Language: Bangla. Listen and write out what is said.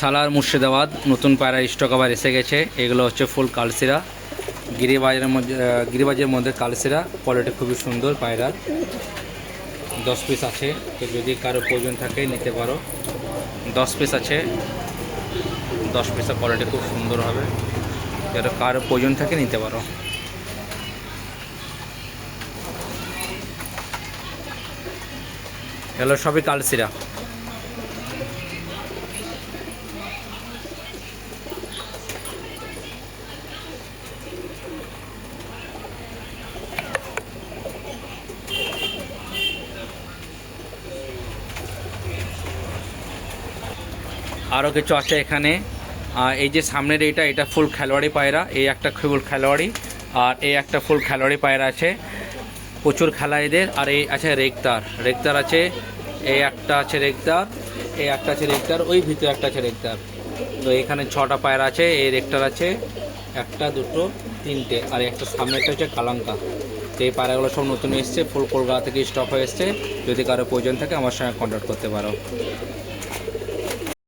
সালার মুর্শিদাবাদ নতুন পায়রা স্টক আবার এসে গেছে। এগুলো হচ্ছে ফুল কালসিরা, গিরিবাজের মধ্যে কালসিরা, কোয়ালিটি খুবই সুন্দর। পায়রা 10 পিস আছে, তো যদি কারো প্রয়োজন থাকে নিতে পারো। 10 পিস আছে, 10 পিসের কোয়ালিটি খুব সুন্দর হবে। যারা কারো প্রয়োজন থাকে নিতে পারো। এগুলো সবই কালসিরা। আরও কিছু আছে এখানে। এই যে সামনের এটা ফুল খেলোয়াড়ি পায়রা, এই একটা ফুল খেলোয়াড়ি, আর এই একটা ফুল খেলোয়াড়ি পায়রা আছে। প্রচুর খেলা এদের। আর এই আছে রেক্তার আছে, এই একটা আছে রেক্তার, এই একটা আছে রেক্তার, ওই ভিতরে একটা আছে রেক্তার। তো এখানে 6টা পায়রা আছে। এই রেক্টার আছে একটা, দুটো, তিনটে, আর একটা সামনেটা হচ্ছে কালাঙ্কা। তো এই পায়রাগুলো সব নতুন এসছে, ফুল কলকাতা থেকে স্টক হয়ে এসছে। যদি কারো প্রয়োজন থাকে আমার সঙ্গে কন্ট্যাক্ট করতে পারো।